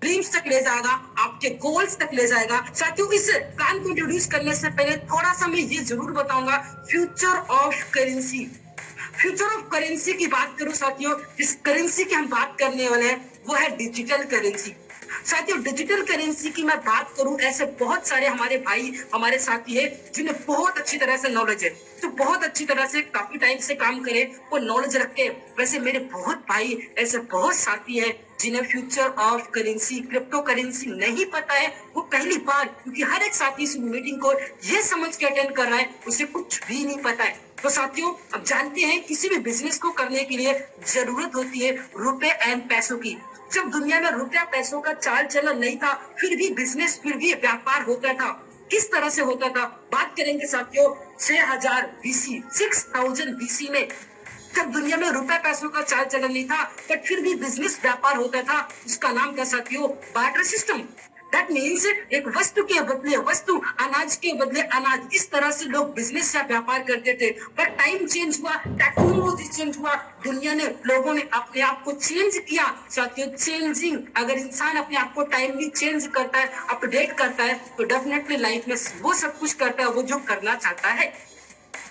Dreams तक ले जाएगा, आपके गोल्स तक ले जाएगा। साथियों, इस प्लान को इंट्रोड्यूस करने से पहले थोड़ा सा मैं ये जरूर बताऊंगा, future of currency. Future of currency की बात करूं साथियों, जिस करेंसी की हम बात करने वाले हैं वो है डिजिटल करेंसी। साथियों, डिजिटल करेंसी की मैं बात करूं, ऐसे बहुत सारे हमारे भाई हमारे साथी है जिन्हें बहुत अच्छी तरह से नॉलेज है, तो बहुत अच्छी तरह से काफी टाइम से काम करे, वो नॉलेज रखते हैं। वैसे मेरे बहुत भाई ऐसे बहुत साथी है जिन्हें future of currency, crypto currency नहीं पता है। वो पहली बार, क्योंकि हर एक साथी इस मीटिंग को ये समझ के अटेंड कर रहा है उसे कुछ भी नहीं पता है। तो साथियों, अब जानते हैं किसी भी बिजनेस को करने के लिए जरूरत होती है रुपए एंड पैसों की। जब दुनिया में रुपया पैसों का चाल चलन नहीं था, फिर भी बिजनेस, फिर भी व्यापार होता था। किस तरह से होता था बात करेंगे साथियों। 6000 बीसी, 6000 बीसी में जब दुनिया में रुपए पैसों का चाल चलन नहीं था, बट फिर भी बिजनेस व्यापार होता था। उसका नाम था साथियों बार्टर सिस्टम। दैट मीन्स एक वस्तु के बदले वस्तु, अनाज के बदले अनाज, इस तरह से लोग बिजनेस या व्यापार करते थे। पर टाइम चेंज हुआ, टेक्नोलॉजी चेंज हुआ, दुनिया ने, लोगों ने अपने आप को चेंज किया। साथियों, चेंजिंग, अगर इंसान अपने आप को टाइमली चेंज करता है, अपडेट करता है, तो डेफिनेटली लाइफ में वो सब कुछ करता है वो जो करना चाहता है।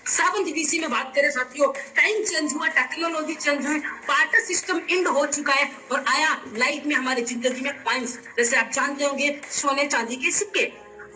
7th बीसी में बात करें साथियों, टाइम चेंज हुआ, टेक्नोलॉजी चेंज हुई, बार्टर सिस्टम एंड हो चुका है और आया लाइफ में, हमारी जिंदगी में कॉइन्स। जैसे आप जानते होंगे सोने चांदी के सिक्के।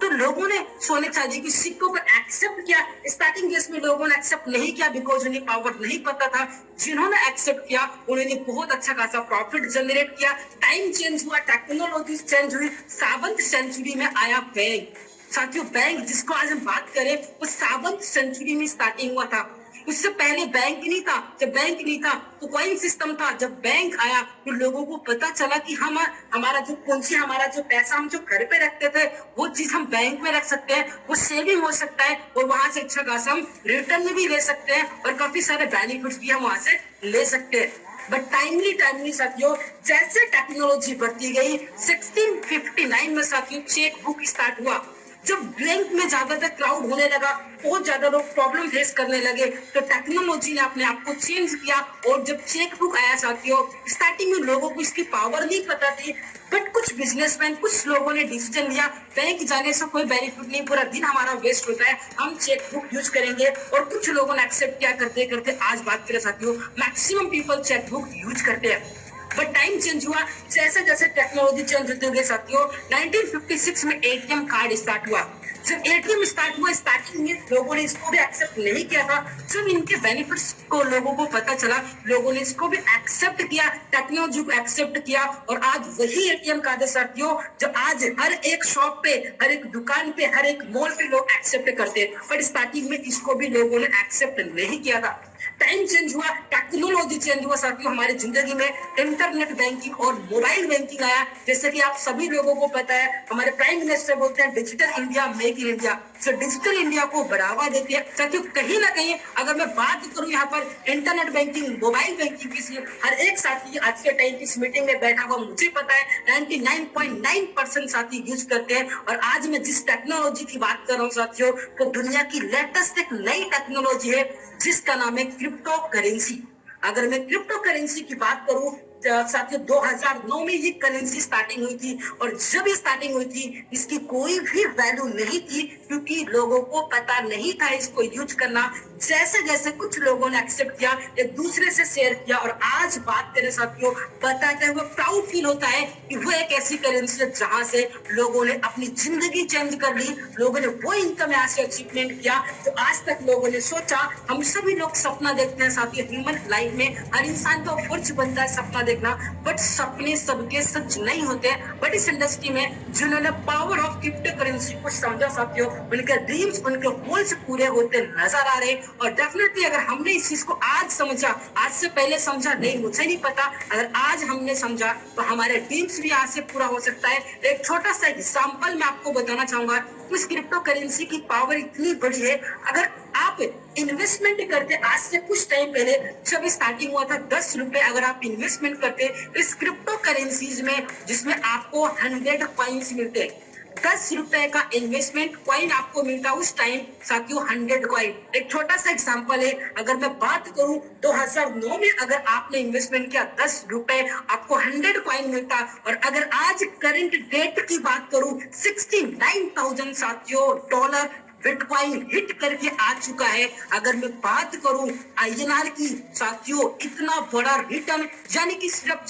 तो लोगों ने सोने चांदी के सिक्कों को एक्सेप्ट किया। स्टार्टिंग डेज में लोगों ने एक्सेप्ट नहीं किया बिकॉज उन्हें पावर नहीं पता था। जिन्होंने एक्सेप्ट किया उन्होंने बहुत अच्छा खासा प्रॉफिट जनरेट किया। टाइम चेंज हुआ, टेक्नोलॉजी चेंज हुई, 7th सेंचुरी में आया बैंक। साथियों, बैंक जिसको आज हम बात करें वो 7th सेंचुरी में स्टार्टिंग हुआ था। उससे पहले बैंक नहीं था। जब बैंक नहीं था तो कॉइन सिस्टम था। जब बैंक आया तो लोगों को पता चला कि हम, हमारा जो पूंजी, हमारा जो पैसा हम जो घर पे रखते थे वो चीज हम बैंक में रख सकते हैं, वो सेविंग हो सकता है और वहां से अच्छा खासा हम रिटर्न भी ले सकते हैं और काफी सारे बेनिफिट्स भी हम वहां से ले सकते हैं। बट टाइमली साथियों, जैसे टेक्नोलॉजी बढ़ती गई, 1659 में साथियों चेक बुक स्टार्ट हुआ। जब बैंक में ज्यादातर क्राउड होने लगा, बहुत ज्यादा लोग प्रॉब्लम फेस करने लगे, तो टेक्नोलॉजी ने अपने आप को चेंज किया और जब चेक बुक आया साथियों, स्टार्टिंग में लोगों को इसकी पावर नहीं पता थी, बट कुछ बिजनेसमैन, कुछ लोगों ने डिसीजन लिया बैंक जाने से कोई बेनिफिट नहीं, पूरा दिन हमारा वेस्ट होता है, हम चेक बुक यूज करेंगे। और कुछ लोगों ने एक्सेप्ट किया, करते करते आज बात करें साथियों, maximum people cheque book use करते हैं। बट टाइम चेंज हुआ, जैसे जैसे टेक्नोलॉजी चेंज होते हुए साथियों, 1956 में एटीएम कार्ड स्टार्ट हुआ। जब एटीएम स्टार्ट हुआ, स्टार्टिंग में लोगों ने इसको भी एक्सेप्ट नहीं किया था। जब इनके बेनिफिट्स को लोगों को पता चला, लोगों ने इसको भी एक्सेप्ट किया, टेक्नोलॉजी को एक्सेप्ट किया और आज वही एटीएम कार्ड है साथियों जो आज हर एक शॉप पे, हर एक दुकान पे, हर एक मॉल पे लोग एक्सेप्ट करते हैं। पर स्टार्टिंग में इसको भी लोगों ने एक्सेप्ट नहीं किया था। टाइम चेंज हुआ, टेक्नोलॉजी चेंज हुआ साथियों, हमारी जिंदगी में इंटरनेट बैंकिंग और मोबाइल बैंकिंग आया। जैसे कि आप सभी लोगों को पता है, हमारे प्राइम मिनिस्टर बोलते हैं digital India, make in India. तो डिजिटल इंडिया को बढ़ावा देती है साथियों। कहीं ना कहीं अगर मैं बात करूं यहाँ पर इंटरनेट बैंकिंग, मोबाइल बैंकिंग की, हर एक साथी आज के टाइम की इस मीटिंग में बैठा हुआ, मुझे पता है 99.9% साथी यूज करते हैं। और आज मैं जिस टेक्नोलॉजी की बात कर रहा हूँ साथियों, वो दुनिया की लेटेस्ट एक नई टेक्नोलॉजी है जिसका नाम है क्रिप्टो करेंसी। अगर मैं क्रिप्टो करेंसी की बात करूं साथियों, 2009 में ये करेंसी स्टार्टिंग हुई थी और जब ये स्टार्टिंग हुई थी इसकी कोई भी वैल्यू नहीं थी क्योंकि लोगों को पता नहीं था इसको यूज करना। जैसे जैसे कुछ लोगों ने एक्सेप्ट किया, एक दूसरे से शेयर किया और आज बात करें साथियों, बताते हुए प्राउड फील होता है कि वो एक ऐसी करेंसी है जहां से लोगों ने अपनी जिंदगी चेंज कर ली, लोगों ने वो इनकम यहाँ से अचीवमेंट किया जो आज तक लोगों ने सोचा। हम सभी लोग सपना देखते हैं साथियों, ह्यूमन लाइफ में हर इंसान का फर्ज बनता है सपना देखना, बट सपने सबके सच नहीं होते। बट इस इंडस्ट्री में जिन्होंने पावर ऑफ क्रिप्टो करेंसी को समझा साथियों, उनके ड्रीम्स, उनके गोल्स पूरे होते नजर आ रहे। और डेफिनेटली अगर हमने इस चीज को आज समझा, आज से पहले समझा नहीं, मुझे नहीं पता, अगर आज हमने समझा तो हमारे ड्रीम्स भी आज से पूरा हो सकता है। एक छोटा सा एग्जांपल मैं आपको बताना चाहूंगा। इस क्रिप्टो करेंसी की पावर इतनी बड़ी है, अगर आप इन्वेस्टमेंट करते, आज से कुछ टाइम पहले जब स्टार्टिंग हुआ था 10 रुपए, अगर आप इन्वेस्टमेंट करते इस क्रिप्टो करेंसीज में जिसमें आपको 100 कॉइन्स मिलते, ₹10 का इन्वेस्टमेंट कॉइन आपको मिलता उस टाइम साथियों 100 कॉइन। एक छोटा सा एग्जांपल है, अगर मैं बात करूं 2009 में अगर आपने इन्वेस्टमेंट किया ₹10 आपको 100 कॉइन मिलता, और अगर आज करंट डेट की बात करूं 69,000 साथियों डॉलर बिटकॉइन हिट करके आ चुका है। अगर मैं बात करूं आईएनआर की साथियों, इतना बड़ा रिटर्न, यानी कि सिर्फ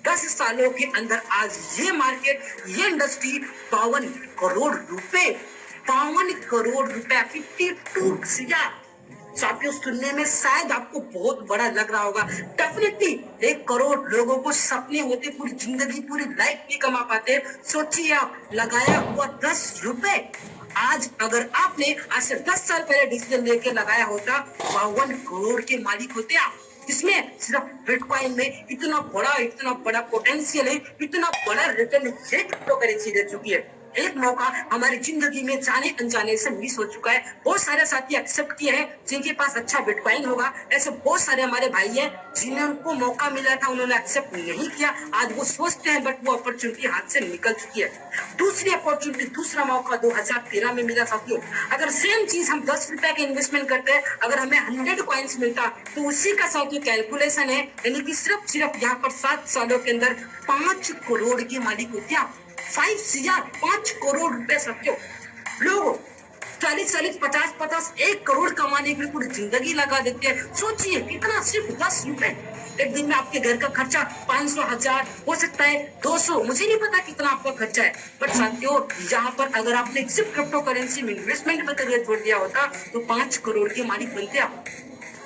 10 सालों के अंदर आज ये मार्केट, ये इंडस्ट्री 52 करोड़ रुपए 52 साथियों सुनने में शायद आपको बहुत बड़ा लग रहा होगा। डेफिनेटली 1 करोड़ लोगों को सपने होते, पूरी जिंदगी पूरी लाइफ नहीं कमा पाते। सोचिए आप, लगाया हुआ ₹10, आज अगर आपने आज से 10 साल पहले डिसीजन लेके लगाया होता 52 करोड़ के मालिक होते आप। इसमें सिर्फ बिटकॉइन में इतना बड़ा पोटेंशियल है, इतना बड़ा रिटर्न ये क्रिप्टो करेंसी दे चुकी है। एक मौका हमारी जिंदगी में जाने अनजाने से मिस हो चुका है। बहुत सारे साथी एक्सेप्ट किए हैं जिनके पास अच्छा बिटकॉइन होगा। ऐसे बहुत सारे हमारे भाई हैं जिन्हें उनको मौका मिला था, उन्होंने एक्सेप्ट नहीं किया। आज वो सोचते हैं बट वो अपॉर्चुनिटी हाथ से निकल चुकी है। दूसरी अपॉर्चुनिटी, दूसरा मौका 2013 में मिला साथियों। अगर सेम चीज हम ₹10 के इन्वेस्टमेंट करते हैं, अगर हमें 100 कॉइन्स मिलता तो उसी का साथियों कैलकुलेशन है, यानी कि सिर्फ यहाँ पर 7 सालों के अंदर 5 करोड़ की मालिक होती है। 5 करोड़ रुपए साथियों। लोग 40 50 1 करोड़ कमाने के लिए पूरी जिंदगी लगा देते हैं। सोचिए कितना, सिर्फ ₹10। एक दिन में आपके घर का खर्चा 500 1000 हो सकता है, 200, मुझे नहीं पता कितना आपका खर्चा है। बट साथियों यहाँ पर अगर आपने सिर्फ क्रिप्टो करेंसी में इन्वेस्टमेंट में करियर छोड़ दिया होता तो 5 करोड़ के मालिक बनते आप।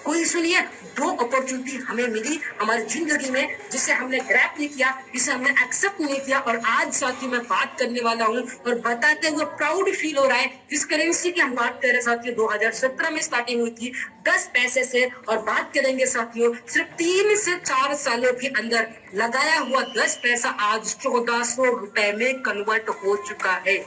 कोई सुनिए, 2 अपॉर्चुनिटी हमें मिली हमारी जिंदगी में जिसे हमने ग्रैब नहीं किया, जिसे हमने एक्सेप्ट नहीं किया, और आज साथियों मैं बात करने वाला हूँ और बताते हुए प्राउड फील हो रहा है। जिस करेंसी की हम बात कर रहे हैं साथियों 2017 में स्टार्टिंग हुई थी 10 पैसे से, और बात करेंगे साथियों सिर्फ 3 से 4 सालों के अंदर लगाया हुआ 10 पैसा आज ₹1400 में कन्वर्ट हो चुका है।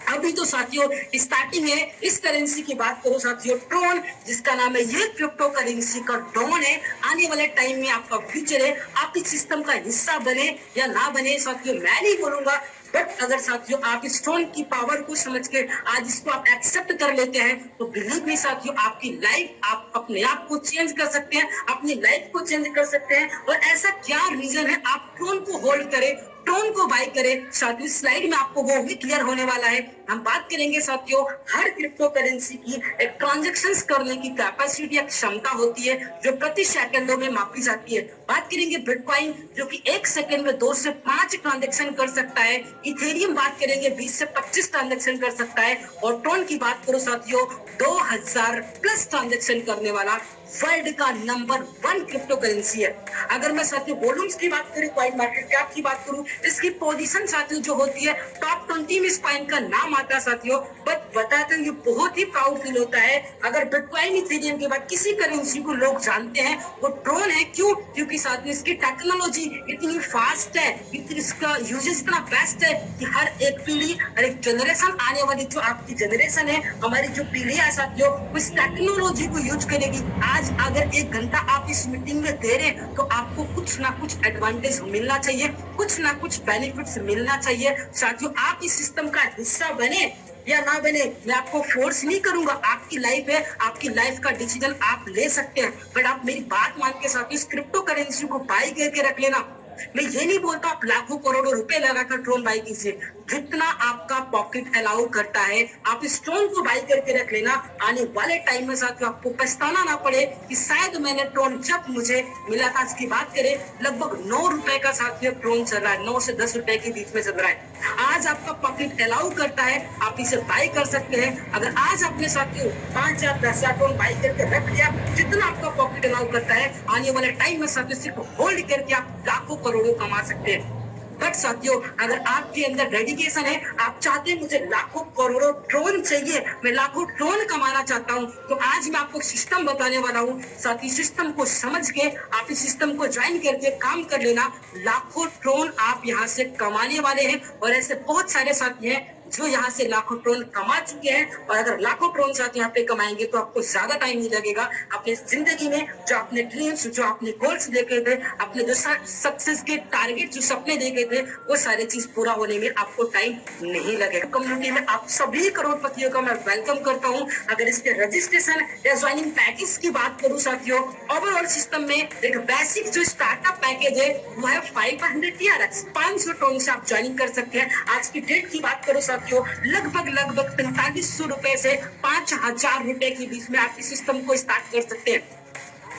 अभी तो साथियों स्टार्टिंग है। इस करेंसी की बात करो साथियों, ट्रोन जिसका नाम है, ये क्रिप्टो करेंसी का डॉन है। आने वाले टाइम में आपका फ्यूचर है। आप इस सिस्टम का हिस्सा बने या ना बने साथियों मैं नहीं बोलूंगा, बट अगर साथियों आप इस ट्रोन की पावर को समझ के आज इसको आप एक्सेप्ट कर लेते हैं तो बिलीव मी साथियों आपकी लाइफ, आप अपने आप को चेंज कर सकते हैं, अपनी लाइफ को चेंज कर सकते हैं। और ऐसा क्या रीजन है आप ट्रोन को होल्ड करें, ट्रोन को बाय करें, साथियों स्लाइड में आपको वो भी क्लियर होने वाला है। हम बात करेंगे साथियों हर क्रिप्टो करेंसी की एक ट्रांजैक्शंस करने की कैपेसिटी, एक क्षमता होती है जो प्रति सेकंडों में मापी जाती है। बात करेंगे बिटकॉइन जो कि 1 सेकंड में 2 से 5 ट्रांजैक्शन कर सकता है। इथेरियम बात करेंगे 20 से 25 ट्रांजैक्शन कर सकता है। और ट्रोन की बात करो साथियों 2000 प्लस ट्रांजैक्शन करने वाला वर्ल्ड का नंबर 1 क्रिप्टो करेंसी है। अगर मैं साथियों वॉल्यूम्स की बात करूं, कॉइन मार्केट कैप की बात करूं, इसकी पोजीशन साथियों जो होती है टॉप 20 में इस कॉइन का नाम आता है साथियों। बट बताते हैं ये बहुत ही प्राउड फील होता है अगर बिटकॉइन इथेरियम के बाद किसी करेंसी को लोग जानते हैं वो ट्रोन है। क्यों? क्योंकि साथियों इसकी टेक्नोलॉजी इतनी फास्ट है, इसका यूजेस इतना बेस्ट है कि हर एक पीढ़ी, हर एक जनरेशन, आने वाली जो आपकी जनरेशन है, हमारी जो पीढ़ी है साथियों, इस टेक्नोलॉजी को यूज करेगी। आज अगर 1 घंटा आप इस मीटिंग में दे रहे हैं तो आपको कुछ ना कुछ एडवांटेज मिलना चाहिए, कुछ ना कुछ बेनिफिट्स मिलना चाहिए। साथियों आप इस सिस्टम का हिस्सा बने या ना बने, मैं आपको फोर्स नहीं करूंगा, आपकी लाइफ है, आपकी लाइफ का डिसीजन आप ले सकते हैं। बट आप मेरी बात मान के साथ इस क्रिप्टो करेंसी को बाय करके रख लेना। मैं ये नहीं बोलता आप लाखों करोड़ों रुपए लगाकर ट्रोन बाई कीजिए, जितना आपका पॉकेट अलाउ करता है आप इस ट्रोन को बाई करके रख लेना। आने वाले टाइम में साथियों आपको पछताना ना पड़े कि शायद मैंने ट्रोन जब मुझे मिला था। इसकी बात करें लगभग ₹9 का साथियों ट्रोन चल रहा है, 9 से ₹10 के बीच में चल रहा है। आज आपका पॉकेट अलाउ करता है, आप इसे बाई कर सकते हैं। अगर आज आपने साथियों 5 या 10 ट्रोन बाई करके रख लिया, जितना आपका पॉकेट अलाउ करता है, आने वाले टाइम में साथियों सिर्फ होल्ड करके आप लाखों करोड़ों कमा सकते हैं। बट साथियों अगर आपके अंदर डेडिकेशन है, आप चाहते हैं मुझे लाखों करोड़ों ट्रोन चाहिए, मैं लाखों ट्रोन कमाना चाहता हूं, तो आज मैं आपको सिस्टम बताने वाला हूं। साथी सिस्टम को समझ के आप इस सिस्टम को ज्वाइन करके काम कर लेना, लाखों ट्रोन आप यहां से कमाने वाले हैं। और ऐसे बहुत सारे साथी हैं जो यहाँ से लाखों ट्रोन कमा चुके हैं, और अगर लाखों ट्रोन साथ यहाँ पे कमाएंगे तो आपको ज्यादा टाइम नहीं लगेगा। अपनी जिंदगी में जो आपने ड्रीम्स, जो आपने गोल्स देखे थे, अपने जो सक्सेस के टारगेट, जो सपने देखे थे, वो सारी चीज पूरा होने में आपको टाइम नहीं लगेगा। कम्युनिटी में आप सभी करोड़पतियों का मैं वेलकम करता हूँ। अगर इसके रजिस्ट्रेशन या ज्वाइनिंग पैकेज की बात करूँ साथियों, ओवरऑल सिस्टम में एक बेसिक जो स्टार्टअप पैकेज है वो है 500 TRX, 500 ट्रोन से आप ज्वाइनिंग कर सकते हैं। आज की डेट की बात करो साथियों, लगभग 4500 रुपए से 5000 रुपए के बीच में आप इस सिस्टम को स्टार्ट कर सकते हैं।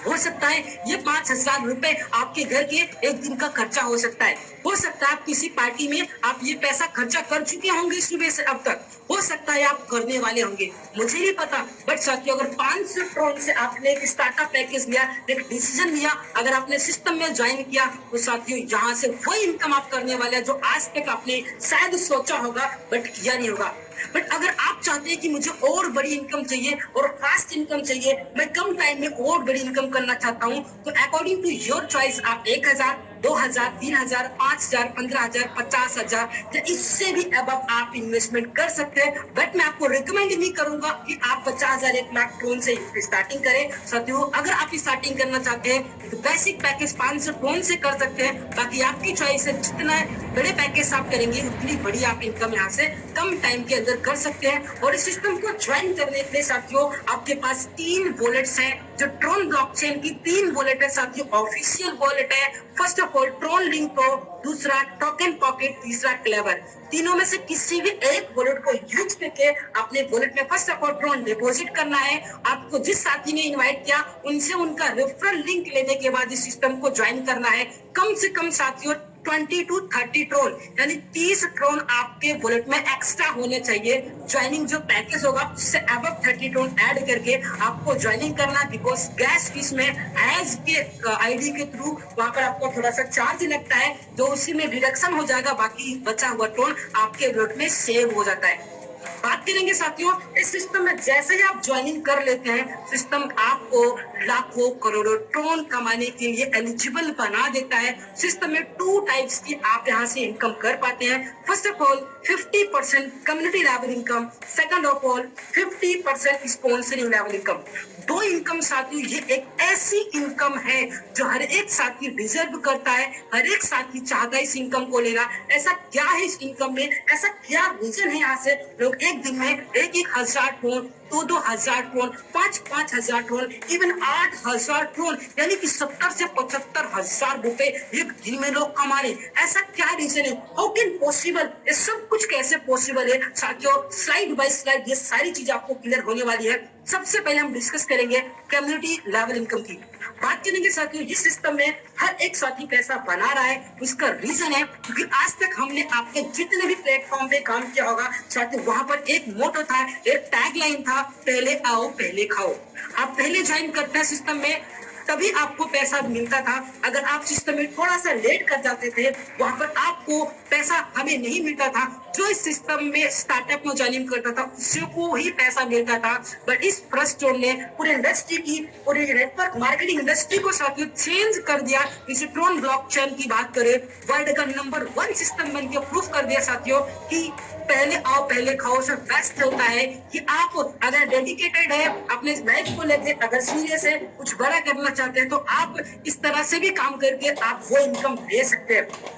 हो सकता है ये 5000 रुपए आपके घर के एक दिन का खर्चा हो सकता है। हो सकता है आप किसी पार्टी में आप ये पैसा खर्चा कर चुके होंगे सुबह से अब तक, हो सकता है आप करने वाले होंगे, मुझे नहीं पता। बट साथियों, अगर 500 ट्रोन से आपने एक स्टार्टअप पैकेज लिया, एक डिसीजन लिया, अगर आपने सिस्टम में ज्वाइन किया, तो साथियों यहाँ से वही इनकम आप करने वाले हैं जो आज तक आपने शायद सोचा होगा बट किया नहीं होगा। बट अगर आप चाहते हैं कि मुझे और बड़ी इनकम चाहिए और फास्ट इनकम चाहिए, मैं कम टाइम में और बड़ी इनकम करना चाहता हूँ, तो अकॉर्डिंग टू योर चॉइस आप 1000, 2000, 3000, 5000, 15000, 50000 या इससे भी अब आप इन्वेस्टमेंट कर सकते हैं। बट मैं आपको रिकमेंड नहीं करूंगा कि आप 50,000, 1 लाख ट्रोन से स्टार्टिंग करें। साथियों, अगर आप स्टार्टिंग करना चाहते हैं तो बेसिक पैकेज 500 ट्रोन से कर सकते हैं। बाकी आपकी चॉइस है, जितना बड़े पैकेज आप करेंगे उतनी बड़ी आप इनकम यहाँ से कम टाइम के अंदर कर सकते हैं। और इस सिस्टम को ज्वाइन करने के लिए साथियों आपके पास 3 वॉलेट्स हैं, जो ट्रोन ब्लॉकचेन की 3 वॉलेट है साथियों। ऑफिशियल वॉलेट है first of all Tron link pro, दूसरा टोकन पॉकेट, तीसरा क्लेवर। तीनों में से किसी भी एक वॉलेट को यूज करके अपने वॉलेट में first of all Tron deposit करना है। आपको जिस साथी ने इनवाइट किया उनसे उनका रेफरल लिंक लेने के बाद इस सिस्टम को ज्वाइन करना है। कम से कम साथियों 20 to 30 ट्रोन यानी 30 ट्रोन आपके वॉलेट में एक्स्ट्रा होने चाहिए। ज्वाइनिंग जो पैकेज होगा उससे अबव 30 ट्रोन ऐड करके आपको ज्वाइनिंग करना, बिकॉज गैस फीस में एज के आईडी के थ्रू वहां पर आपको थोड़ा सा चार्ज लगता है, जो उसी में डिडक्शन हो जाएगा, बाकी बचा हुआ ट्रोन आपके वॉलेट में सेव हो जाता है। बात करेंगे साथियों इस सिस्टम में, जैसे ही आप ज्वाइनिंग कर लेते हैं सिस्टम आपको लाखों करोड़ों ट्रोन कमाने के लिए एलिजिबल बना देता है। सिस्टम में 2 टाइप्स की आप यहाँ से इनकम कर पाते हैं। First of all 50% community level income, second of all 50% sponsoring level income. 2 income साथियों, ये एक ऐसी इनकम है जो हर एक साथी डिजर्व करता है, हर एक साथी चाहता है इस इनकम को लेना। ऐसा क्या है इस इनकम में, ऐसा क्या रीजन है यहाँ से लोग एक दिन में 1,000 ट्रोन, 2,000 ट्रोन, 5,000 ट्रोन, इवन 8,000 ट्रोन यानी कि 70 से 75,000 रुपए एक दिन में लोग कमा रहे। ऐसा क्या रीजन है, हाउ कैन पॉसिबल, ये सब कुछ कैसे पॉसिबल है साथियों। स्लाइड बाय स्लाइड ये सारी चीज आपको क्लियर होने वाली है। सबसे पहले हम डिस्कस करेंगे कम्युनिटी लेवल इनकम की बात करेंगे साथियों। इस सिस्टम में हर एक साथी पैसा बना रहा है, उसका रीजन है क्योंकि आज तक हमने आपके जितने भी प्लेटफॉर्म पे काम किया होगा साथियों, वहां पर एक मोटो था, एक टैगलाइन था, पहले आओ पहले खाओ। आप पहले ज्वाइन करते हैं सिस्टम में तभी आपको पैसा मिलता था। अगर आप सिस्टम में थोड़ा सा लेट कर जाते थे वहां पर आपको पैसा हमें नहीं मिलता था। जो इस सिस्टम में स्टार्टअप में ज्वाइनिंग करता था उसी को ही पैसा मिलता था। बट इस फर्स्ट स्टोर ने पूरी इंडस्ट्री की, पूरी नेटवर्क मार्केटिंग इंडस्ट्री को साथियों चेंज कर दिया। इस ट्रोन ब्लॉकचेन की बात करें, वर्ल्ड का नंबर 1 सिस्टम बन के प्रूफ कर दिया साथियों कि पहले आओ पहले खाओ से बेस्ट होता है कि आप अगर डेडिकेटेड है अपने लाइफ को लेके, अगर सीरियस है, कुछ बड़ा करना चाहते हैं, तो आप इस तरह से भी काम करके आप वो इनकम ले सकते हैं।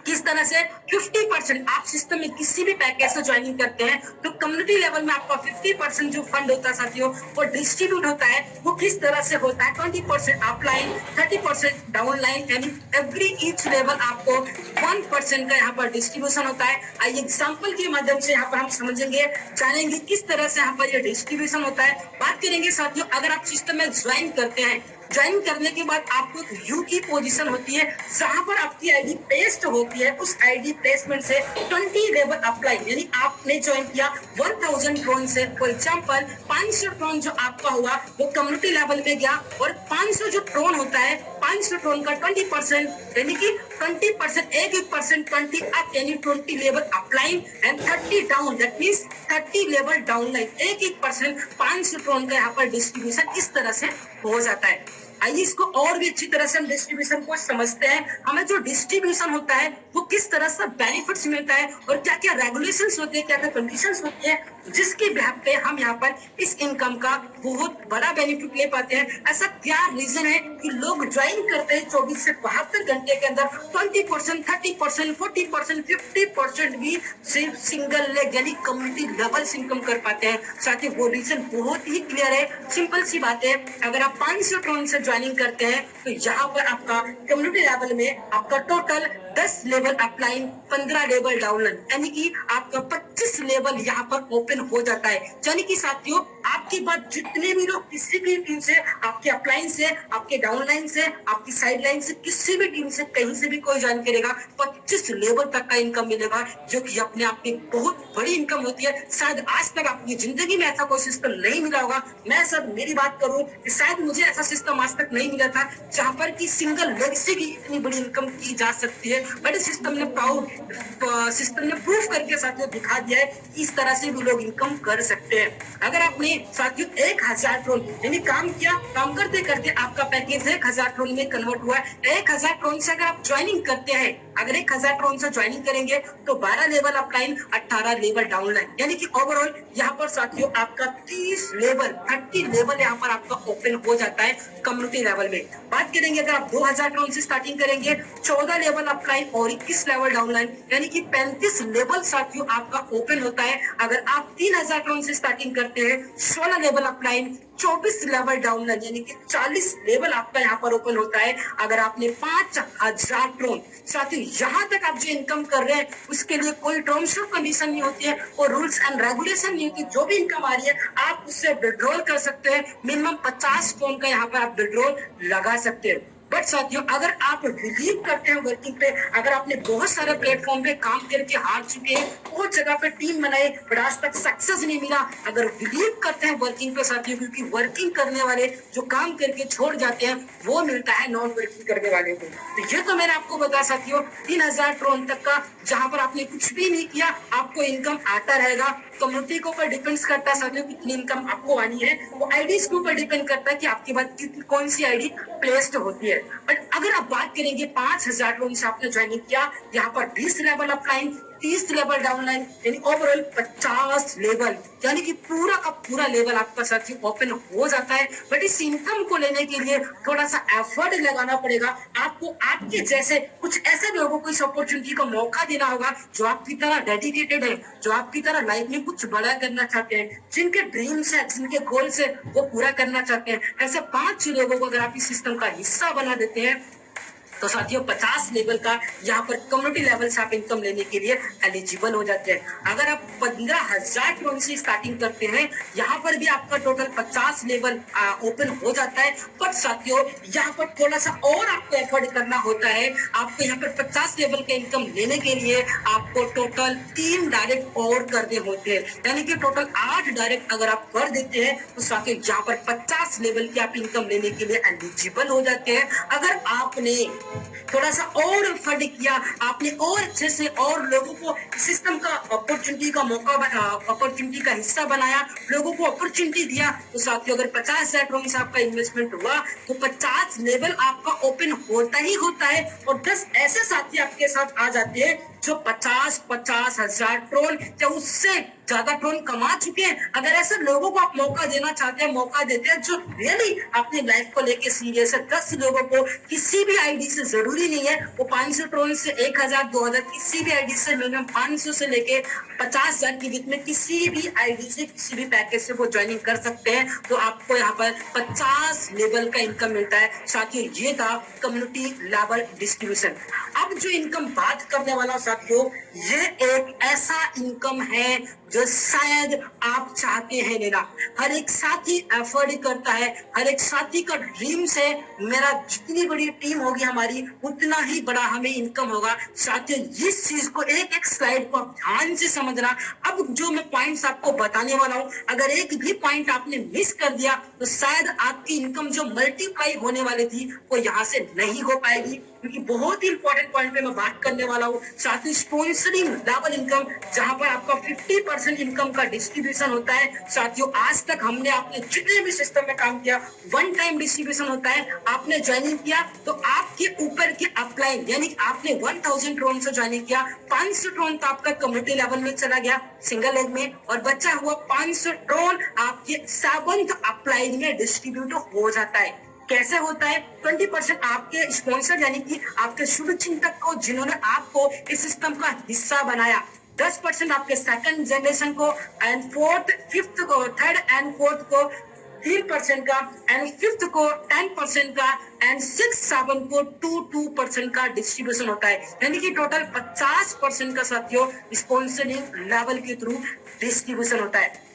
किस तरह से 50% आप सिस्टम में किसी भी पैकेज से ज्वाइनिंग करते हैं तो कम्युनिटी लेवल में आपका 50% जो फंड होता है साथियों वो डिस्ट्रीब्यूट होता है। वो किस तरह से होता है, 20% अपलाइन, 30% डाउनलाइन, यानी एवरी ईच लेवल आपको 1% का यहाँ पर डिस्ट्रीब्यूशन होता है। आइए एग्जाम्पल के माध्यम से यहाँ पर हम समझेंगे, जानेंगे किस तरह से यहाँ पर ये डिस्ट्रीब्यूशन होता है। बात करेंगे साथियों, अगर आप सिस्टम में ज्वाइन करते हैं, ज्वाइन करने के बाद आपको यू की पोजीशन होती है जहां पर आपकी आईडी पेस्ट होती है। उस आईडी प्लेसमेंट से 20 लेवल अप्लाई, यानी आपने ज्वाइन किया 1000 ट्रोन से, फॉर एग्जांपल 500 ट्रोन जो आपका हुआ वो कम्युनिटी लेवल में गया, और 500 जो ट्रोन होता है 500 ट्रोन का 20% यानी कि 20% 1% 20 अप यानी 20 level upline and 30 down, that means 30 level downline. 1% 500 Tron का यहाँ पर डिस्ट्रीब्यूशन इस तरह से हो जाता है। आइए इसको और भी अच्छी तरह से हम डिस्ट्रीब्यूशन को समझते हैं। हमें जो डिस्ट्रीब्यूशन होता है वो किस तरह से बेनिफिट्स मिलता है और क्या क्या रेगुलेशंस होते हैं, क्या क्या कंडीशंस होती है जिसके बिहाफ पे हम यहाँ पर इस इनकम का बहुत बड़ा बेनिफिट ले पाते हैं। ऐसा क्या रीजन है कि लोग ज्वाइन करते हैं 24 से 72 घंटे के अंदर 20%, 30%, 40%, 50% भी सिर्फ सिंगल लेग यानी कम्युनिटी लेवल से इनकम कर पाते हैं। साथ ही वो रीजन बहुत ही क्लियर है, सिंपल सी बात है। अगर आप 500 टोन से ज्वाइनिंग करते हैं तो यहाँ पर आपका कम्युनिटी लेवल में आपका total 10 level upline, 15 level downline, यानी कि आपका 25 लेवल यहाँ पर ओपन हो जाता है। यानी कि साथियों आपकी बात जितने भी लोग किसी भी टीम से, आपके अपलाइन से, आपके डाउनलाइन से, आपकी साइड लाइन से, किसी भी टीम से कहीं से भी कोई ज्वाइन करेगा 25 लेवल तक का इनकम मिलेगा, जो कि अपने आप में बहुत बड़ी इनकम होती है। शायद आज तक आपकी जिंदगी में ऐसा कोई सिस्टम नहीं मिला होगा। मैं सर मेरी बात करूं कि शायद मुझे ऐसा सिस्टम आज तक नहीं मिला था जहां पर कि सिंगल लेग से भी इतनी बड़ी इनकम की जा सकती है। बट सिस्टम ने प्रूफ करके साथियों दिखा दिया है कि इस तरह से भी लोग इनकम कर सकते हैं। अगर आपने साथियों 1000 ट्रोन यानी काम किया, काम करते करते आपका पैकेज 1000 ट्रोन में कन्वर्ट हुआ। 1000 ट्रोन से अगर आप ज्वाइनिंग करते हैं, अगर 1000 ट्रोन से ज्वाइनिंग करेंगे तो 12 लेवल अपलाइन, 18 लेवल डाउनलाइन, यानी कि ओवरऑल यहाँ पर साथियों आपका 30 लेवल यहाँ पर आपका ओपन हो जाता है कम्युनिटी लेवल में। बात करेंगे अगर आप 2000 ट्रोन से स्टार्टिंग करेंगे, 14 लेवल अपलाइन और 21 लेवल डाउनलाइन, यानी कि 35 लेवल साथियों आपका ओपन होता है। अगर आप 3000 ट्रोन से स्टार्टिंग करते हैं, 16 लेवल अपलाइन, 24 लेवल डाउनलाइन, यानी कि 40 लेवल आपका यहाँ पर ओपन होता है। अगर आपने 5000 ट्रोन साथियों यहाँ तक आप जो इनकम कर रहे हैं उसके लिए कोई टर्म्स और कंडीशन नहीं होती है और रूल्स एंड रेगुलेशन नहीं होती। जो भी इनकम आ रही है आप उससे विड्रॉल कर सकते हैं। मिनिमम 50 ट्रोन का यहाँ पर आप विड्रॉल लगा सकते हैं। बट साथियों अगर आप बिलीव करते हैं वर्किंग पे, अगर आपने बहुत सारे प्लेटफॉर्म पे काम करके हार चुके हैं, बहुत जगह पे टीम बनाए बट आज तक सक्सेस नहीं मिला, अगर बिलीव करते हैं वर्किंग पे साथियों, क्योंकि वर्किंग करने वाले जो काम करके छोड़ जाते हैं वो मिलता है नॉन वर्किंग करने वाले को। तो ये तो मैंने आपको बताया साथियों 3000 ट्रोन तक का, जहां पर आपने कुछ भी नहीं किया आपको इनकम आता रहेगा। कम्युनिटी के ऊपर डिपेंड करता है साथियों कितनी इनकम आपको आनी है, वो आईडीज के ऊपर डिपेंड करता है कि आपके पास कौन सी आईडी प्लेस्ड होती है। बट अगर आप बात करेंगे 5000 ट्रोन से आपने ज्वाइनिंग किया, यहाँ पर 20 लेवल अपलाइन, 30 लेवल डाउनलाइन, यानी ओवरऑल 50 लेवल, यानी कि पूरा का पूरा लेवल आपका साथियों ओपन हो जाता है। बट इस इनकम को लेने के लिए थोड़ा सा एफर्ट लगाना पड़ेगा आपको। आपके जैसे कुछ ऐसे लोगों को इस अपॉर्चुनिटी का मौका देना होगा जो आपकी तरह डेडिकेटेड है, जो आपकी तरह लाइफ में कुछ बड़ा करना चाहते हैं, जिनके ड्रीम्स है, जिनके गोल्स है वो पूरा करना चाहते हैं। ऐसे 5 लोगों को अगर आप इस सिस्टम का हिस्सा बना देते हैं तो साथियों 50 लेवल का यहाँ पर कम्युनिटी लेवल से आप इनकम लेने के लिए एलिजिबल हो जाते हैं। अगर आप 15000 ट्रोन से स्टार्टिंग करते हैं, यहाँ पर भी आपका टोटल 50 लेवल ओपन हो जाता है। पर साथियों यहाँ पर थोड़ा सा और आपको एफर्ट करना होता है। आपको यहाँ पर 50 लेवल का इनकम लेने के लिए आपको टोटल 3 डायरेक्ट और करने होते हैं, यानी कि टोटल 8 डायरेक्ट अगर आप कर देते हैं तो साथियों यहाँ पर 50 लेवल की आप इनकम लेने के लिए एलिजिबल हो जाते हैं। अगर आपने थोड़ा सा और एफर्ट किया, आपने और अच्छे से और लोगों को सिस्टम का अपॉर्चुनिटी का मौका, अपॉर्चुनिटी का हिस्सा बनाया, लोगों को अपॉर्चुनिटी दिया, तो साथियों अगर 50,000 ट्रोन से आपका इन्वेस्टमेंट हुआ तो 50 लेवल आपका ओपन होता ही होता है। और 10 ऐसे साथी आपके साथ आ जाते हैं जो 50,000 ट्रोन या उससे ज्यादा ट्रोन कमा चुके हैं। अगर ऐसे लोगों को आप मौका देना चाहते हैं, मौका देते हैं जो रियली अपनी लाइफ को लेके सीरियस है। 10 लोगों को किसी भी आईडी से, जरूरी नहीं है वो 500 ट्रोन से 1000, 2000, किसी भी आईडी से, मिनिमम 500 से लेके 50,000 के बीच में किसी भी आईडी से, किसी भी पैकेज से वो ज्वाइनिंग कर सकते हैं। तो आपको यहाँ पर 50 लेवल का इनकम मिलता है। साथियों ये था कम्युनिटी लेवल डिस्ट्रीब्यूशन। अब जो इनकम बात करने वाला साथियों, ये एक ऐसा इनकम है जो शायद आप चाहते हैं लेना। हर एक साथी एफर्ट करता है, हर एक साथी का ड्रीम्स है मेरा जितनी बड़ी टीम होगी हमारी उतना ही बड़ा हमें इनकम होगा। साथियों इस चीज को एक एक स्लाइड को आप ध्यान से समझना। अब जो मैं पॉइंट्स आपको बताने वाला हूँ, अगर एक भी पॉइंट आपने मिस कर दिया तो शायद आपकी इनकम जो मल्टीप्लाई होने वाली थी वो यहाँ से नहीं हो पाएगी, क्योंकि बहुत ही इंपॉर्टेंट पॉइंट पे मैं बात करने वाला हूँ। साथ ही स्पॉन्सरिंग लेवल इनकम, जहां पर आपका 50% 20% इनकम का डिस्ट्रीब्यूशन होता है। साथियों आज तक हमने आपने जितने भी सिस्टम में काम किया वन टाइम डिस्ट्रीब्यूशन होता है। आपने ज्वाइनिंग किया तो आपके ऊपर के अपलाइन यानी आपने 1000 ट्रोन से ज्वाइनिंग किया, 500 ट्रोन तो आपका कम्युनिटी लेवल में चला गया सिंगल लेग में, और बचा हुआ 500 ट्रोन आपके 7th अपलाइन में डिस्ट्रीब्यूट हो जाता है। कैसे होता है? 20% आपके स्पॉन्सर यानी कि आपके शुभचिंतक को जिन्होंने आपको इस सिस्टम का हिस्सा बनाया, 10% आपके सेकंड जनरेशन को, एंड फोर्थ फिफ्थ को, थर्ड एंड फोर्थ को 3% का, एंड फिफ्थ को 10% का, एंड 6-7 को 2% का डिस्ट्रीब्यूशन होता है। यानी कि टोटल 50% का साथियों स्पॉन्सरिंग लेवल के थ्रू डिस्ट्रीब्यूशन होता है।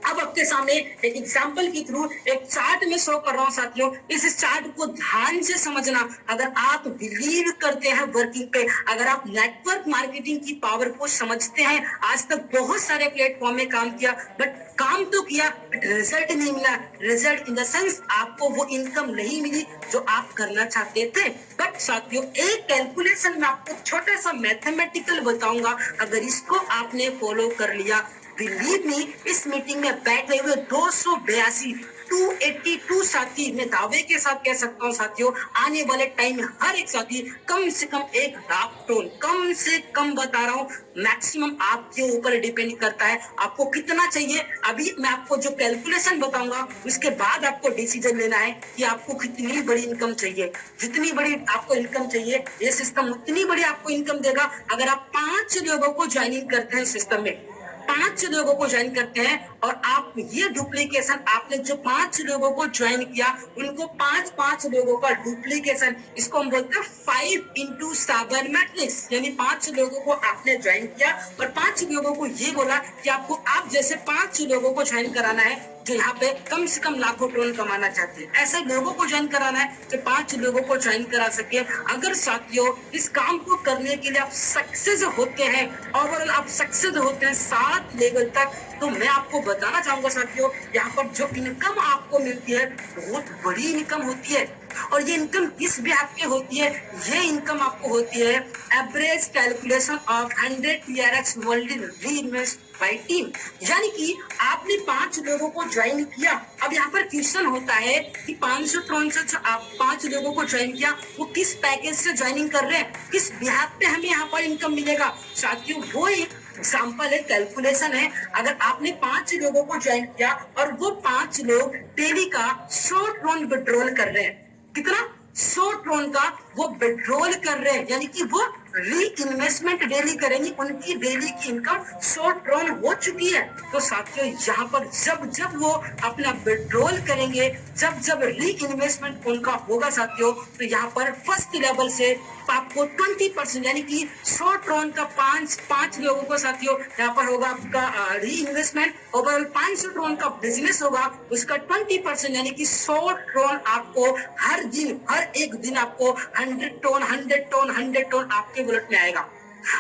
अब आपके सामने एक एग्जांपल के थ्रू एक चार्ट में शो कर रहा हूं साथियों। इस चार्ट को ध्यान से समझना। अगर आप बिलीव करते हैं वर्किंग पे, अगर आप नेटवर्क मार्केटिंग की पावर को समझते हैं, आज तक बहुत सारे प्लेटफॉर्म में काम किया बट काम तो किया बट रिजल्ट नहीं मिला। रिजल्ट इन द सेंस आपको वो इनकम नहीं मिली जो आप करना चाहते थे। बट साथियों एक कैलकुलेशन में आपको छोटा सा मैथमेटिकल बताऊंगा, अगर इसको आपने फॉलो कर लिया, बिलीव मी, इस मीटिंग में बैठे हुए 282 साथी, मैं दावे के साथ कह सकता हूँ साथियों, आने वाले टाइम में हर एक साथी कम से कम 1 लाख टोन, कम से कम बता रहा हूँ, मैक्सिमम आपके ऊपर डिपेंड करता है आपको कितना चाहिए। अभी मैं आपको जो कैलकुलेशन बताऊंगा उसके बाद आपको डिसीजन लेना है कि आपको कितनी बड़ी इनकम चाहिए। जितनी बड़ी आपको इनकम चाहिए ये सिस्टम उतनी बड़ी आपको इनकम देगा। अगर आप 5 लोगों को ज्वाइनिंग करते हैं सिस्टम में, 5 लोगों को ज्वाइन करते हैं, और आप ये डुप्लीकेशन, आपने जो 5 लोगों को ज्वाइन किया उनको 5 लोगों का डुप्लीकेशन, इसको हम बोलते हैं 5x7 मैट्रिक्स। यानी 5 लोगों को आपने ज्वाइन किया और 5 लोगों को ये बोला कि आपको आप जैसे 5 लोगों को ज्वाइन कराना है जो यहाँ पे कम से कम लाखों टोन कमाना चाहते हैं। ऐसे लोगों को ज्वाइन कराना है जो 5 लोगों को ज्वाइन करा सके। अगर साथियों इस काम को करने के लिए आप सक्सेस होते हैं, ओवरऑल आप सक्सेस होते हैं 7 लेवल तक, तो मैं आपको बताना चाहूंगा साथियों, यहाँ पर जो इनकम आपको मिलती है बहुत बड़ी इनकम होती है। और ये इनकम किस बेहद पे होती है? ये इनकम आपको होती है average calculation of 100 TRX world reinvest bye team. यानी कि आपने 5 लोगों को ज्वाइन किया। अब यहाँ पर क्वेश्चन होता है कि 500 ट्रोन से जो आप 5 लोगों को ज्वाइन किया वो किस पैकेज से ज्वाइनिंग कर रहे हैं, किस बेहद पे हमें यहाँ पर इनकम मिलेगा। साथियों वो एक एग्जाम्पल है, कैलकुलेशन है। अगर आपने 5 लोगों को ज्वाइन किया और वो 5 लोग डेली का 100 ट्रोन विड्रॉल कर रहे हैं, कितना? 100 ट्रोन का वो विड्रॉल कर रहे हैं, यानी कि वो री इन्वेस्टमेंट डेली करेंगे, उनकी डेली की इनकम 100 ट्रोन हो चुकी है। तो साथियों यहाँ पर जब जब वो अपना विड्रॉल करेंगे, जब जब री इन्वेस्टमेंट उनका होगा साथियों, तो यहाँ पर फर्स्ट लेवल से आपको 20% यानी कि 100 ट्रोन का 5 लोगों को साथियों यहाँ पर होगा आपका री इन्वेस्टमेंट। ओवरऑल 500 ट्रोन का बिजनेस होगा, उसका 20% यानी कि 100 ट्रोन आपको हर दिन, हर एक दिन आपको 100 टोन आपके वॉलेट में आएगा।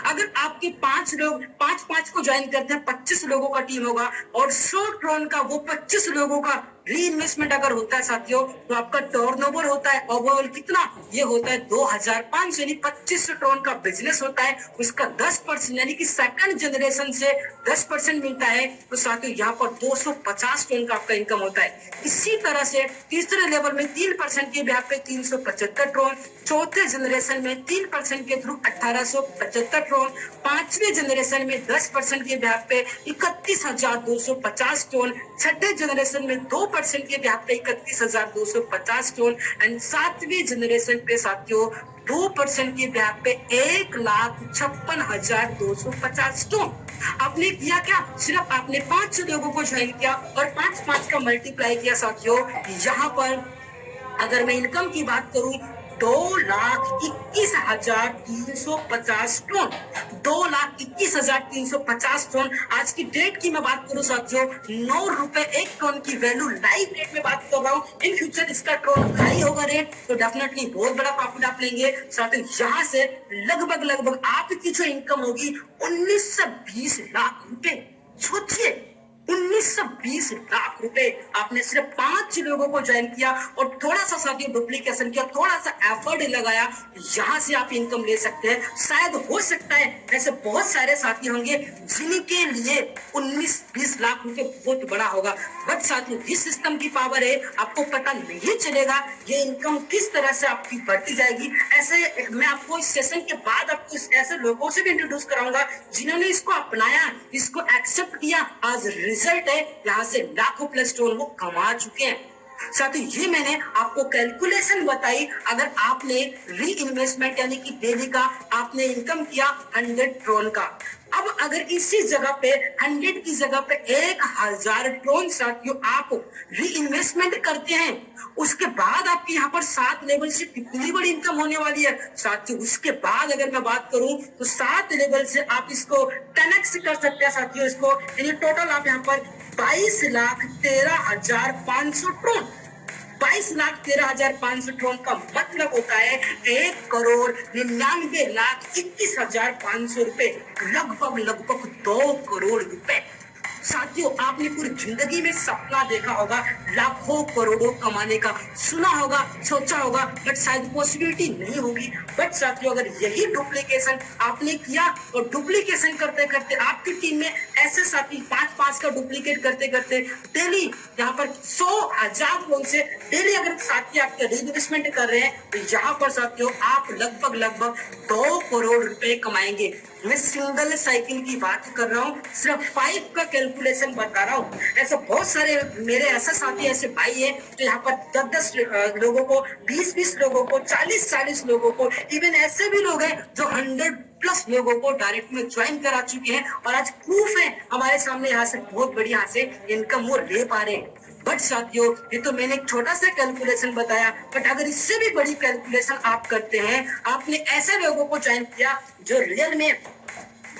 अगर आपके 5 लोग 5 को ज्वाइन करते हैं, 25 लोगों का टीम होगा और 100 ट्रोन का वो 25 लोगों का री इन्वेस्टमेंट अगर होता है साथियों, तो आपका टर्नओवर होता है ओवरऑल कितना? ये होता है 2500, यानी 25 ट्रोन का बिजनेस होता है, उसका 10% यानी कि सेकंड जनरेशन से 10% मिलता है। तो साथियों यहाँ पर 250 ट्रोन का आपका इनकम होता है। इसी तरह से तीसरे लेवल में 3% के ब्याज पे 375 ट्रोन, चौथे जनरेशन में 3% के थ्रू 1875 ट्रोन, 5वें जनरेशन में 10% के ब्याज पे 31250 ट्रोन, छठे जनरेशन में 2% के ब्याज पे 31250 ट्रोन, एंड 7वीं जनरेशन पे साथियों 2% के ब्याज पे 1,56,250 ट्रोन। आपने किया क्या? सिर्फ आपने 5 लोगों को ज्वाइन किया और 5 का मल्टीप्लाई किया साथियों। यहाँ पर अगर मैं इनकम की बात करूं 2,21,350 टन, 2,21,350 टन। आज की डेट की मैं बात करूं साथियों, 9 रुपए 1 टन की वैल्यू लाइव रेट में बात कर रहा हूं। इन फ्यूचर इसका टन हाई होगा रेट, तो डेफिनेटली बहुत बड़ा प्रॉफिट आप लेंगे साथियों। यहाँ से लगभग आपकी जो इनकम होगी 1920 लाख रुपए। सोचिए 1920 लाख रुपए आपने सिर्फ 5 लोगों को ज्वाइन किया और थोड़ा सा साथियों डुप्लीकेशन किया, थोड़ा सा एफर्ट लगाया, यहाँ से आप इनकम ले सकते हैं। शायद हो सकता है मैं ऐसे बहुत सारे साथी होंगे जिनके लिए 19-20 लाख रुपए बहुत बड़ा होगा। बट साथियों जिस सिस्टम की पावर है आपको पता नहीं चलेगा ये इनकम किस तरह से आपकी बढ़ती जाएगी। ऐसे मैं आपको इस सेशन के बाद आपको ऐसे लोगों से भी इंट्रोड्यूस कराऊंगा जिन्होंने इसको अपनाया, इसको एक्सेप्ट किया, आज रिजल्ट है यहाँ से लाखों प्लस टोन वो कमा चुके हैं। साथियों ये मैंने आपको कैलकुलेशन बताई। अगर आपने री इन्वेस्टमेंट यानी कि डेली का आपने इनकम किया 100 ट्रोन का, अब अगर इसी जगह पे 100 की जगह पे 1000 ट्रोन साथियों आप री इन्वेस्टमेंट करते हैं, उसके बाद आपकी यहाँ पर 7 लेवल से कितनी बड़ी इनकम होने वाली है साथियों। उसके बाद अगर मैं बात करूं तो 7 लेवल से आप इसको 10x कर सकते हैं साथियों। इसको यानी टोटल आप यहाँ पर 22,13,500 ट्रोन, 22,13,500 ट्रोन का मतलब होता है 1,99,21,500 रुपए, लगभग 2 करोड़ रुपए। साथियों आपने पूरी जिंदगी में सपना देखा होगा लाखों करोड़ों कमाने का, सुना होगा, सोचा होगा, बट शायद पॉसिबिलिटी नहीं होगी। बट साथियों अगर यही डुप्लीकेशन आपने किया और डुप्लीकेशन करते करते आपकी टीम में ऐसे साथी 5-5 का डुप्लीकेट करते करते डेली यहाँ पर 100,000 लोगों से डेली अगर साथी आपके इन्वेस्टमेंट कर रहे हैं तो यहाँ पर साथियों आप लगभग 2 करोड़ रुपए कमाएंगे। मैं सिंगल साइकिल की बात कर रहा हूँ, सिर्फ 5 का कैलकुलेशन बता रहा हूँ। ऐसे बहुत सारे मेरे ऐसे साथी ऐसे भाई है जो यहाँ पर 10-10 लोगों को, 20-20 लोगों को, 40-40 लोगों को, इवन ऐसे भी लोग हैं जो 100+ लोगों को डायरेक्ट में ज्वाइन करा चुके हैं और आज प्रूफ है हमारे सामने यहाँ से बहुत बड़ी यहाँ से इनकम वो ले पा रहे हैं। बट साथियों ये तो मैंने एक छोटा सा कैलकुलेशन बताया, बट अगर इससे भी बड़ी कैलकुलेशन आप करते हैं, आपने ऐसे लोगों को ज्वाइन किया जो रियल में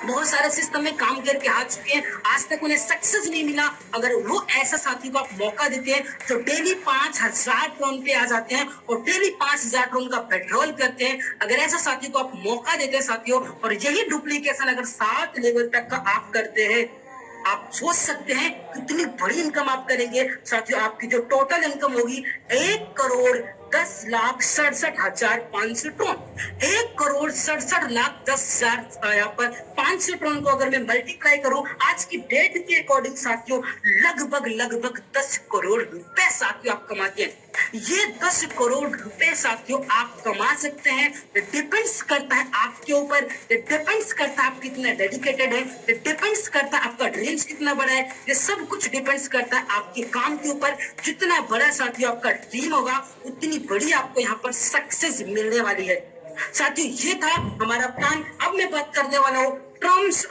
बहुत सारे सिस्टम में काम करके आ चुके हैं, आज तक उन्हें सक्सेस नहीं मिला, अगर वो ऐसा साथी को आप मौका देते हैं जो डेली 5,000 टन पे आ जाते हैं और डेली 5,000 टन का पेट्रोल करते हैं, अगर ऐसा साथी को आप मौका देते हैं साथियों और यही डुप्लीकेशन अगर 7 लेवल तक का आप करते हैं, आप सोच सकते हैं कितनी बड़ी इनकम आप करेंगे साथियों। आपकी जो टोटल इनकम होगी 1,10,67,500 टन, 1,67,10,000 यहाँ पर 500 टन को अगर मैं मल्टीप्लाई करूं आज की डेट के अकॉर्डिंग साथियों लगभग 10 करोड़ रुपए साथियों आप कमाते हैं। ये 10 करोड़ रुपए साथियों आप कमा सकते हैं। डिपेंड्स करता है आपके ऊपर, डिपेंड्स करता है आप कितना डेडिकेटेड है, डिपेंड्स करता है आपका ड्रीम्स कितना बड़ा है, ये सब कुछ डिपेंड्स करता है आपके काम के ऊपर। जितना बड़ा साथियों आपका ड्रीम होगा उतनी बड़ी आपको यहाँ पर सक्सेस मिलने वाली है। साथियों ये था हमारा प्लान। अब मैं बात करने वाला हूँ terms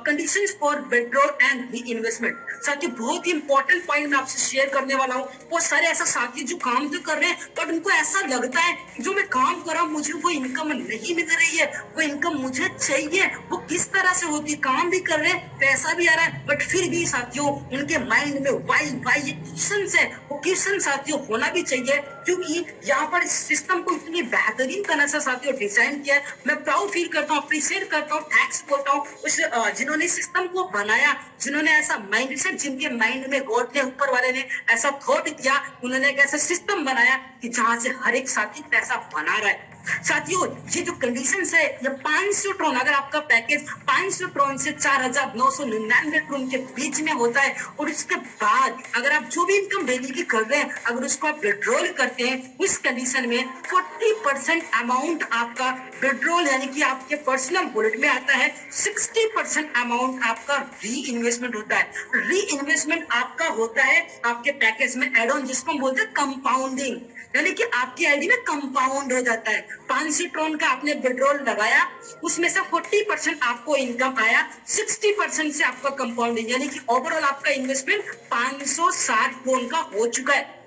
conditions for withdrawal and re investment. साथियों बहुत ही इंपॉर्टेंट पॉइंट मैं आपसे शेयर करने वाला हूँ। बहुत सारे ऐसा साथी जो काम तो कर रहे हैं बट उनको ऐसा लगता है जो मैं काम कर रहा हूँ मुझे वो इनकम नहीं मिल रही है, वो इनकम मुझे चाहिए, वो किस तरह से होती है, काम भी कर रहे हैं पैसा भी आ रहा है बट फिर भी साथियों उनके माइंड में वाई ये क्वेश्चन है। वो क्वेश्चन साथियों होना भी चाहिए क्योंकि यहाँ पर सिस्टम को इतनी बेहतरीन तरह से साथियों डिजाइन किया है। मैं प्राउड फील करता हूँ, अप्रिशिएट करता हूँ, थैंक्स बोलता हूँ उस जिन्होंने सिस्टम को बनाया, जिन्होंने ऐसा माइंडसेट, जिनके माइंड में गॉड ने, ऊपर वाले ने ऐसा थॉट किया, उन्होंने एक ऐसा सिस्टम बनाया कि जहां से हर एक साथी पैसा बना रहा है। साथियों ये जो कंडीशंस है ये 500 ट्रोन, अगर आपका पैकेज 500 ट्रोन से 4,999 ट्रोन के बीच में होता है और उसके बाद अगर आप जो भी इनकम डेली की कर रहे हैं अगर उसको आप विड्रॉल करते हैं उस कंडीशन में 40% अमाउंट आपका विड्रॉल यानी कि आपके पर्सनल वॉलेट में आता है, 60% अमाउंट आपका री इन्वेस्टमेंट होता है। री इन्वेस्टमेंट आपका होता है आपके पैकेज में एड ऑन, जिसको हम बोलते हैं कंपाउंडिंग, यानी कि आपकी आईडी में कंपाउंड हो जाता है। 500 ट्रोन का आपने विड्रॉल लगाया, उसमें से 40% आपको इनकम आया, 60% से आपका कंपाउंडिंग यानी कि ओवरऑल आपका इन्वेस्टमेंट 560 ट्रोन का हो चुका है।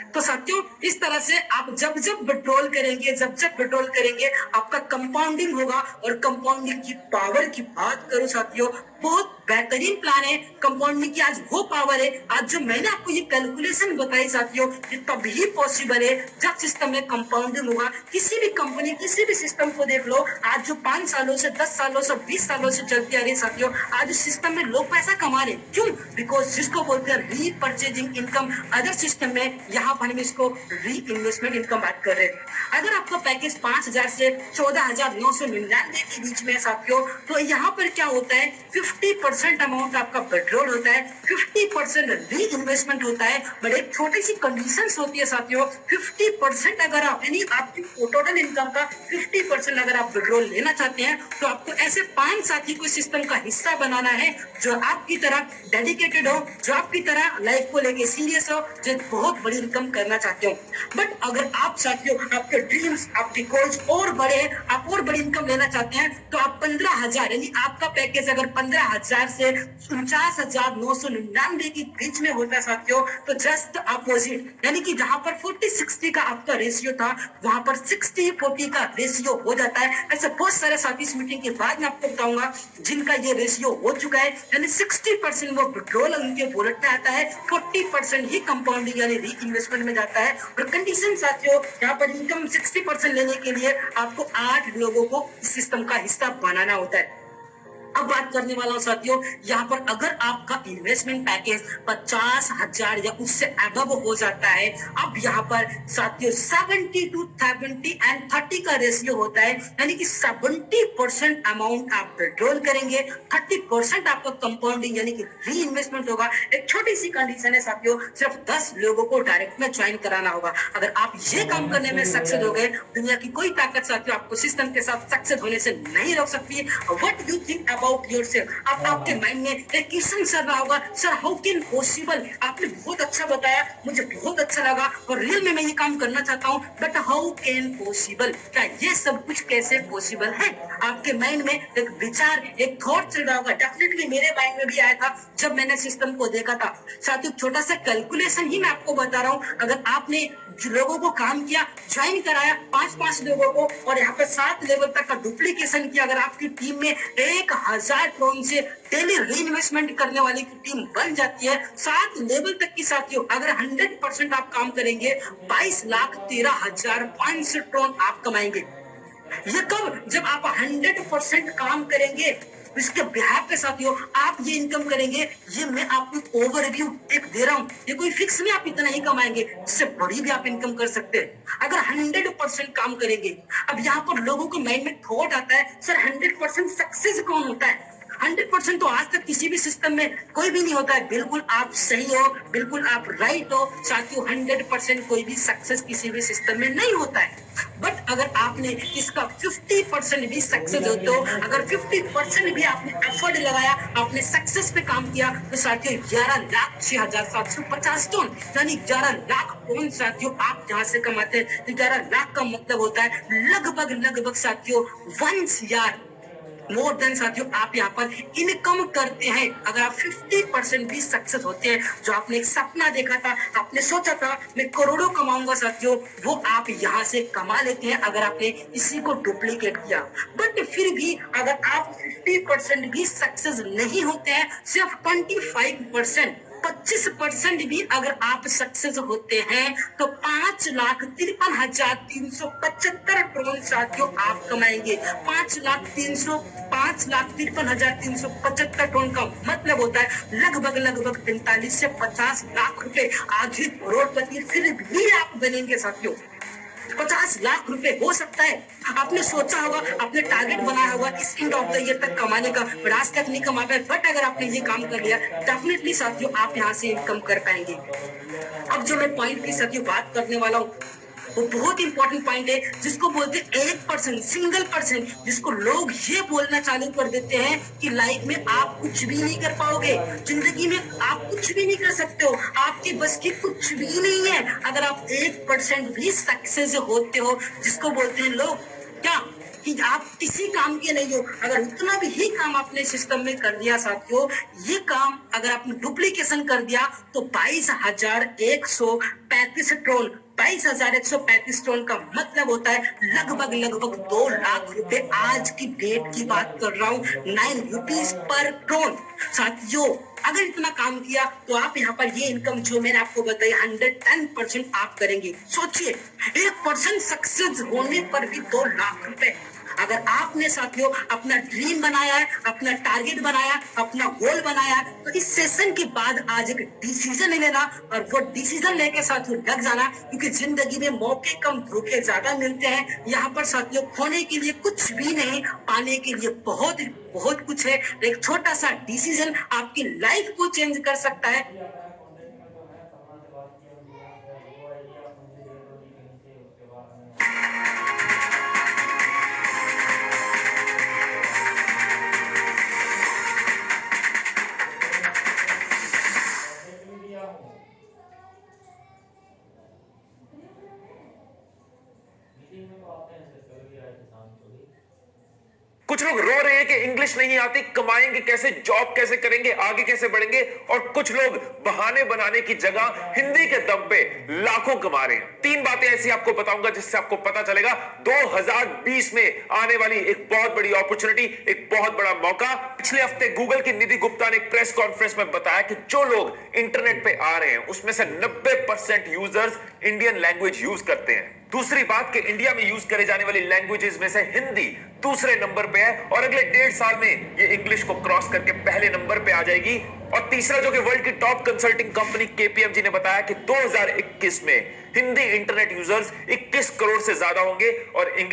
तो साथियों इस तरह से आप जब विड्रॉल करेंगे, जब विड्रॉल करेंगे आपका कंपाउंडिंग होगा। और कंपाउंडिंग की पावर की बात करूं साथियों बहुत बेहतरीन प्लान है कंपाउंडिंग की। आज वो पावर है, आज जो मैंने आपको ये कैलकुलेशन बताई साथियों ये तभी पॉसिबल है जब सिस्टम में कंपाउंडिंग होगा। किसी भी कंपनी, किसी भी सिस्टम को देख लो, आज जो 5 सालों से, 10 सालों से, 20 सालों से चलती आ रही है साथियों, आज उस सिस्टम में लोग पैसा कमा रहे। क्यों? बिकॉज जिसको बोलते हैं रीपरचेजिंग इनकम, अदर सिस्टम में यहाँ पर हम इसको री इन्वेस्टमेंट इनकम बात कर रहे थे। अगर आपका पैकेज 5,000 से 14,999 के बीच में साथियों, तो यहाँ पर क्या होता है, 50% अमाउंट आपका विड्रॉल होता है, 50% री इन्वेस्टमेंट होता है। बट एक छोटी सी कंडीशन होती है साथियों, 50% अगर आप यानी आपकी टोटल इनकम का 50% अगर आप विड्रॉल लेना चाहते हैं, तो आपको ऐसे 5 साथी को सिस्टम का हिस्सा बनाना है जो आपकी तरह डेडिकेटेड हो, जो आपकी तरह लाइफ को लेके सीरियस हो, जो बहुत बड़ी इनकम करना चाहते हो। बट अगर आप साथियों आपके ड्रीम्स, आपके गोल्स और बड़े, आप और बड़ी इनकम लेना चाहते हैं, तो आप 15,000 यानी आपका पैकेज अगर 15,000 से 49,999 के बीच में होता है साथियों, तो जस्ट अपोजिट यानी कि जहां पर 40-60 का आपका रेशियो था, वहां पर 60-40 का रेशियो हो जाता है। ऐसे बहुत सारे साथी इस मीटिंग के बाद मैं आपको बताऊंगा जिनका ये रेशियो हो चुका है, यानी 60% वो विड्रॉल उनके वॉलेट में आता है, 40% ही कंपाउंडिंग यानी री इन्वेस्टमेंट में जाता है। और कंडीशन साथियों, यहाँ पर इनकम 60% लेने के लिए आपको 8 लोगों को इस सिस्टम का हिस्सा बनाना होता है। अब बात करने वाला हूं साथियों, यहाँ पर अगर आपका इन्वेस्टमेंट पैकेज 50,000 या उससे अबव हो जाता है, अब यहाँ पर साथियों 70-70 एंड 30 का रेशियो होता है, यानी कि 70% अमाउंट आप विड्रॉल करेंगे, 30% आपका कंपाउंडिंग यानी कि री इन्वेस्टमेंट होगा। एक छोटी सी कंडीशन है साथियों, सिर्फ 10 लोगों को डायरेक्ट में ज्वाइन कराना होगा। अगर आप ये काम करने में सक्सेस हो गए, दुनिया की कोई ताकत साथियों आपको सिस्टम के साथ सक्सेस होने से नहीं रोक सकती। What you think about yourself, आप आपके माइंड में एक क्वेश्चन चल रहा होगा, सर हाउ कैन पॉसिबल, आपने बहुत अच्छा बताया, मुझे बहुत अच्छा लगा और रियल में मैं ये काम करना चाहता हूँ, बट हाउ कैन पॉसिबल, क्या ये सब कुछ कैसे पॉसिबल है? आपके माइंड में एक विचार, एक थॉट चल रहा होगा। डेफिनेटली मेरे माइंड में भी आया था जब मैंने सिस्टम को देखा था। साथियों छोटा सा कैलकुलेशन ही मैं आपको बता रहा हूँ, अगर आपने लोगों को काम किया, ज्वाइन कराया 5-5 लोगों को और यहाँ पे 7 लेवल तक का डुप्लीकेशन किया, अगर आपकी टीम में 1,000 करोड़ से डेली री इन्वेस्टमेंट करने वाली की टीम बन जाती है 7 लेवल तक की साथियों, अगर 100% आप काम करेंगे 22,13,500 करोड़ आप कमाएंगे। ये कब? जब आप 100% काम करेंगे। इसके बिहाफ पे साथियों आप ये इनकम करेंगे, ये मैं आपको ओवरव्यू एक दे रहा हूँ, ये कोई फिक्स नहीं आप इतना ही कमाएंगे, इससे बड़ी भी आप इनकम कर सकते हैं अगर 100% काम करेंगे। अब यहाँ पर लोगों के माइंड में थॉट आता है, सर 100% सक्सेस कौन होता है? 100% तो आज तक किसी भी सिस्टम में कोई भी नहीं होता है। बिल्कुल आप सही हो, बिल्कुल आप राइट हो साथियों, 100% कोई भी सक्सेस किसी भी सिस्टम में नहीं होता है। बट अगर आपने इसका 50% भी सक्सेस हो, तो अगर 50% भी आपने एफर्ट लगाया, आपने सक्सेस पे काम किया, तो साथियों 11,06,750 टन यानी 11 लाख टन साथियों आप जहां से कमाते हैं। 11 लाख का मतलब होता है लगभग साथियों 1 ईयर मोर देन साथियों आप यहाँ पर इनकम करते हैं। अगर आप 50% भी सक्सेस होते हैं, जो आपने एक सपना देखा था, आपने सोचा था मैं करोड़ों कमाऊंगा साथियों, वो आप यहाँ से कमा लेते हैं अगर आपने इसी को डुप्लीकेट किया। बट फिर भी अगर आप 50% भी सक्सेस नहीं होते हैं, सिर्फ 25% भी अगर आप सक्सेस होते हैं, तो 5,53,375 करोड़ साथियों आप कमाएंगे। 5,53,375 करोड़ का मतलब होता है लगभग 45 से 50 लाख रुपए। आधी करोड़पति फिर भी आप बनेंगे साथियों। 50 लाख रुपए हो सकता है। आपने सोचा होगा, आपने टारगेट बनाया होगा इस एंड ऑफ द ईयर तक कमाने का, बट आज तक नहीं कमा पाए। बट अगर आपने ये काम कर लिया, डेफिनेटली साथियों आप यहाँ से इनकम कर पाएंगे। अब जो मैं पॉइंट की साथियों बात करने वाला हूँ, वो बहुत इंपॉर्टेंट पॉइंट है, जिसको बोलते हैं 1%, सिंगल परसेंट, जिसको लोग ये बोलना चालू कर देते हैं कि लाइफ में आप कुछ भी नहीं कर पाओगे, जिंदगी में आप कुछ भी नहीं कर सकते हो, आपके बस की कुछ भी नहीं है अगर आप 1% भी सक्सेस होते हो, जिसको बोलते हैं लोग क्या कि आप किसी काम के नहीं हो। अगर उतना भी ही काम आपने सिस्टम में कर दिया साथियों, ये काम अगर आपने डुप्लीकेशन कर दिया, तो 22,135 करोड़ 22,135 टन का मतलब होता है लगभग 2 लाख रुपए। आज की डेट की बात कर रहा हूँ, 9 रुपीज पर करोड़। साथियों अगर इतना काम किया, तो आप यहाँ पर ये इनकम जो मैंने आपको बताई 110% आप करेंगे। सोचिए 1% सक्सेस होने पर भी 2 लाख रुपए। अगर आपने साथियों अपना ड्रीम बनाया है, अपना टारगेट बनाया, अपना गोल बनाया, तो इस सेशन के बाद आज एक डिसीजन लेना और वो डिसीजन लेके साथियों लग जाना, क्योंकि जिंदगी में मौके कम धोखे ज्यादा मिलते हैं। यहाँ पर साथियों खोने के लिए कुछ भी नहीं, पाने के लिए बहुत बहुत कुछ है। एक छोटा सा डिसीजन आपकी लाइफ को चेंज कर सकता है। कुछ लोग रो रहे हैं कि इंग्लिश नहीं आती, कमाएंगे कैसे, जॉब कैसे करेंगे, आगे कैसे बढ़ेंगे, और कुछ लोग बहाने बनाने की जगह हिंदी के दम पे लाखों कमा रहे हैं। 3 बातें ऐसी आपको बताऊंगा जिससे आपको पता चलेगा 2020 में आने वाली एक बहुत बड़ी अपॉर्चुनिटी, एक बहुत बड़ा मौका। पिछले हफ्ते गूगल की निधि गुप्ता ने एक प्रेस कॉन्फ्रेंस में बताया कि जो लोग इंटरनेट पे आ रहे हैं उसमें से 90% यूजर्स इंडियन लैंग्वेज यूज करते हैं। दूसरी बात कि इंडिया में यूज करे जाने वाली लैंग्वेजेस में से हिंदी दूसरे नंबर पे है और अगले 1.5 साल में ये इंग्लिश को क्रॉस करके पहले नंबर पे आ जाएगी। और तीसरा, जो कि वर्ल्ड की टॉप कंसल्टिंग कंपनी केपीएमजी ने बताया कि 2021 में हिंदी इंटरनेट यूजर्स 21 करोड़ से ज्यादा होंगे और इंग्लिश